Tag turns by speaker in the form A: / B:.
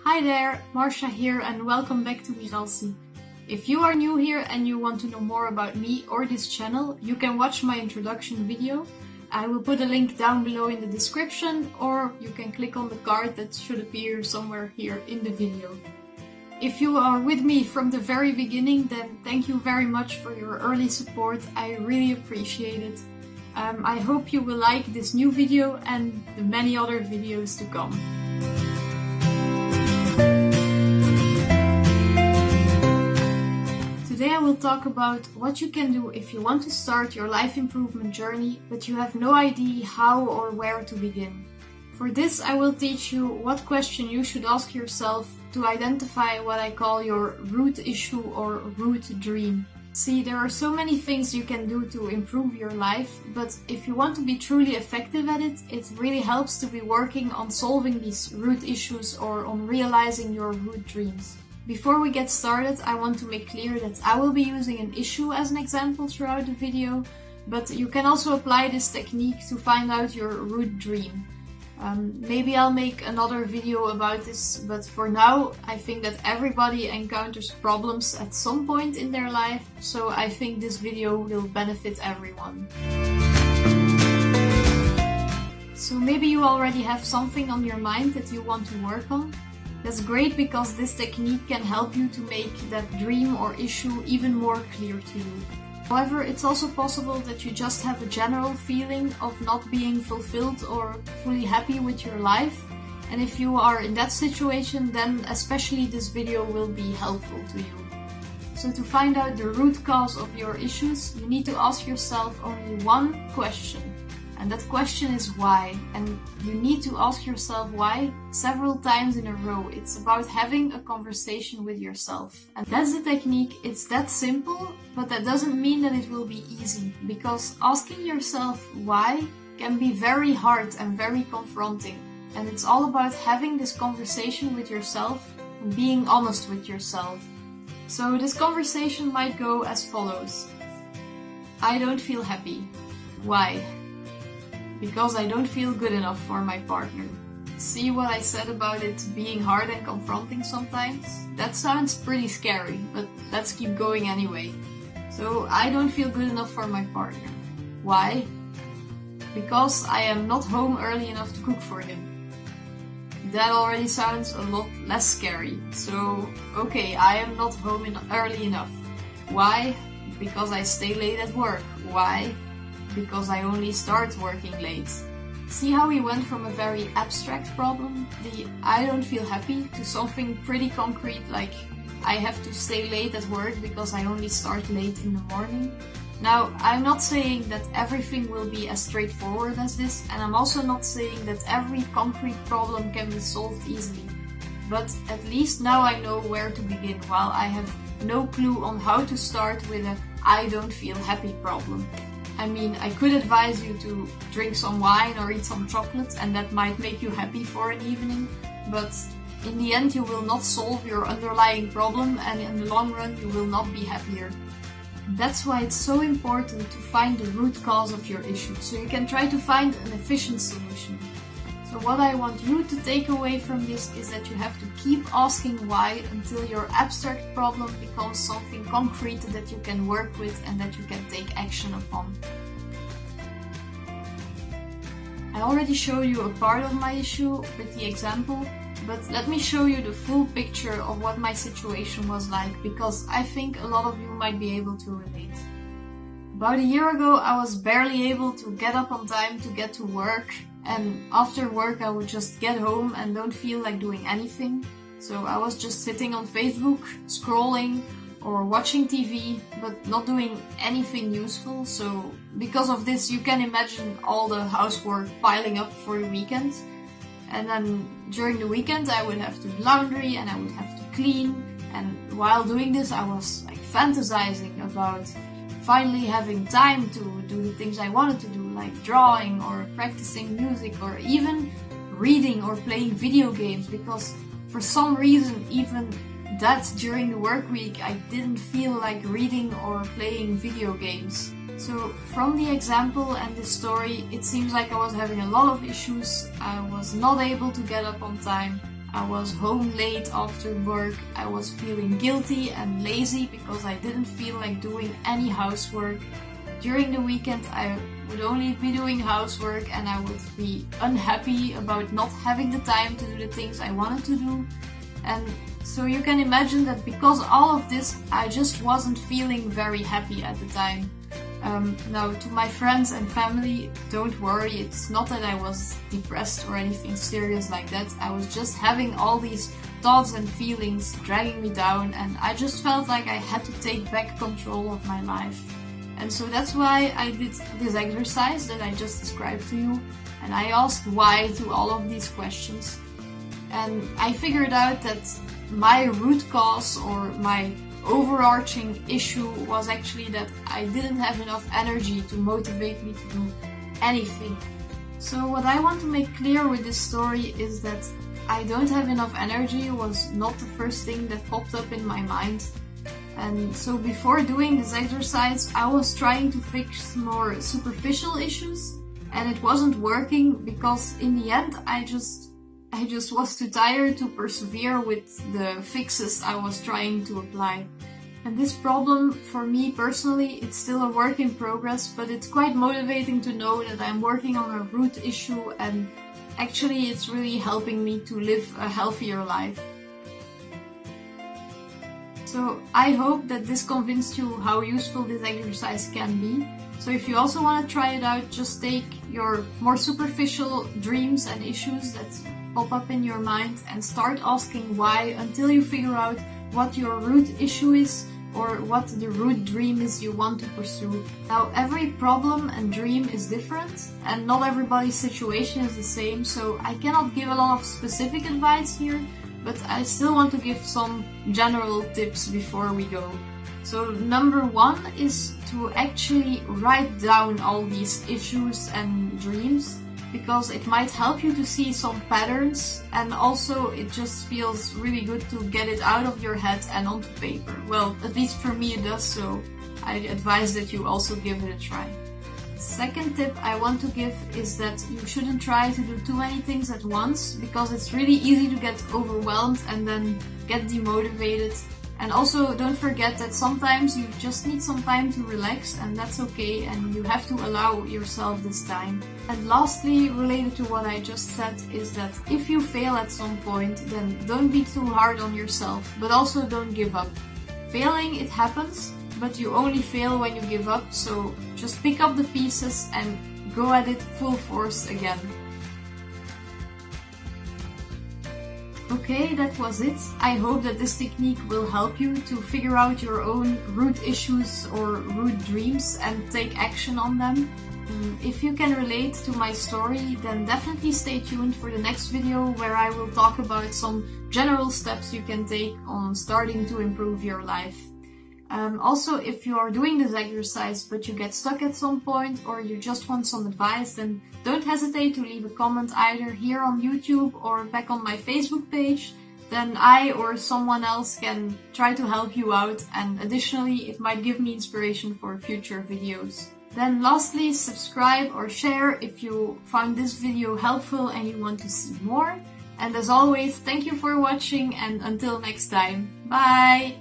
A: Hi there, Marcia here and welcome back to Miralci. If you are new here and you want to know more about me or this channel, you can watch my introduction video. I will put a link down below in the description, or you can click on the card that should appear somewhere here in the video. If you are with me from the very beginning, then thank you very much for your early support. I really appreciate it. I hope you will like this new video and the many other videos to come. Today I will talk about what you can do if you want to start your life improvement journey, but you have no idea how or where to begin. For this I will teach you what question you should ask yourself to identify what I call your root issue or root dream. See, there are so many things you can do to improve your life, but if you want to be truly effective at it, it really helps to be working on solving these root issues or on realizing your root dreams. Before we get started, I want to make clear that I will be using an issue as an example throughout the video, but you can also apply this technique to find out your root dream. Maybe I'll make another video about this, but for now I think that everybody encounters problems at some point in their life, so I think this video will benefit everyone. So maybe you already have something on your mind that you want to work on. That's great, because this technique can help you to make that dream or issue even more clear to you. However, it's also possible that you just have a general feeling of not being fulfilled or fully happy with your life. And if you are in that situation, then especially this video will be helpful to you. So to find out the root cause of your issues, you need to ask yourself only one question. And that question is why, and you need to ask yourself why several times in a row. It's about having a conversation with yourself. And that's the technique. It's that simple, but that doesn't mean that it will be easy, because asking yourself why can be very hard and very confronting. And it's all about having this conversation with yourself and being honest with yourself. So this conversation might go as follows. I don't feel happy. Why? Because I don't feel good enough for my partner. See what I said about it being hard and confronting sometimes? That sounds pretty scary, but let's keep going anyway. So I don't feel good enough for my partner. Why? Because I am not home early enough to cook for him. That already sounds a lot less scary. So, okay, I am not home early enough. Why? Because I stay late at work. Why? Because I only start working late. See how we went from a very abstract problem, the I don't feel happy, to something pretty concrete like I have to stay late at work because I only start late in the morning. Now, I'm not saying that everything will be as straightforward as this, and I'm also not saying that every concrete problem can be solved easily. But at least now I know where to begin, while I have no clue on how to start with a I don't feel happy problem. I mean, I could advise you to drink some wine or eat some chocolate, and that might make you happy for an evening, but in the end you will not solve your underlying problem, and in the long run you will not be happier. That's why it's so important to find the root cause of your issue, so you can try to find an efficient solution. So what I want you to take away from this is that you have to keep asking why until your abstract problem becomes something concrete that you can work with and that you can take action upon. I already showed you a part of my issue with the example, but let me show you the full picture of what my situation was like, because I think a lot of you might be able to relate. About a year ago, I was barely able to get up on time to get to work. And after work I would just get home and don't feel like doing anything. So I was just sitting on Facebook, scrolling or watching TV, but not doing anything useful. So because of this, you can imagine all the housework piling up for the weekend. And then during the weekend I would have to do laundry and I would have to clean. And while doing this I was like fantasizing about finally having time to do the things I wanted to do, like drawing or practicing music or even reading or playing video games, because for some reason even that during the work week I didn't feel like reading or playing video games. So from the example and the story, it seems like I was having a lot of issues. I was not able to get up on time. I was home late after work, I was feeling guilty and lazy because I didn't feel like doing any housework. During the weekend I would only be doing housework and I would be unhappy about not having the time to do the things I wanted to do. And so you can imagine that because all of this, I just wasn't feeling very happy at the time. Now, to my friends and family, don't worry, it's not that I was depressed or anything serious like that. I was just having all these thoughts and feelings dragging me down, and I just felt like I had to take back control of my life. And so that's why I did this exercise that I just described to you, and I asked why to all of these questions. And I figured out that my root cause or my overarching issue was actually that I didn't have enough energy to motivate me to do anything. So what I want to make clear with this story is that I don't have enough energy was not the first thing that popped up in my mind. And so before doing this exercise, I was trying to fix more superficial issues, and it wasn't working because in the end I just was too tired to persevere with the fixes I was trying to apply. And this problem, for me personally, it's still a work in progress, but it's quite motivating to know that I'm working on a root issue, and actually it's really helping me to live a healthier life. So I hope that this convinced you how useful this exercise can be. So if you also want to try it out, just take your more superficial dreams and issues that pop up in your mind and start asking why until you figure out what your root issue is or what the root dream is you want to pursue. Now, every problem and dream is different and not everybody's situation is the same, so I cannot give a lot of specific advice here, but I still want to give some general tips before we go. So number one is to actually write down all these issues and dreams, because it might help you to see some patterns, and also it just feels really good to get it out of your head and onto paper. Well, at least for me it does, so I advise that you also give it a try. Second tip I want to give is that you shouldn't try to do too many things at once, because it's really easy to get overwhelmed and then get demotivated. And also don't forget that sometimes you just need some time to relax, and that's okay, and you have to allow yourself this time. And lastly, related to what I just said, is that if you fail at some point, then don't be too hard on yourself, but also don't give up. Failing, it happens, but you only fail when you give up, so just pick up the pieces and go at it full force again. Okay, that was it. I hope that this technique will help you to figure out your own root issues or root dreams and take action on them. If you can relate to my story, then definitely stay tuned for the next video where I will talk about some general steps you can take on starting to improve your life. Also, if you are doing this exercise but you get stuck at some point or you just want some advice, then don't hesitate to leave a comment either here on YouTube or back on my Facebook page. Then I or someone else can try to help you out, and additionally it might give me inspiration for future videos. Then lastly, subscribe or share if you found this video helpful and you want to see more. And as always, thank you for watching, and until next time, bye!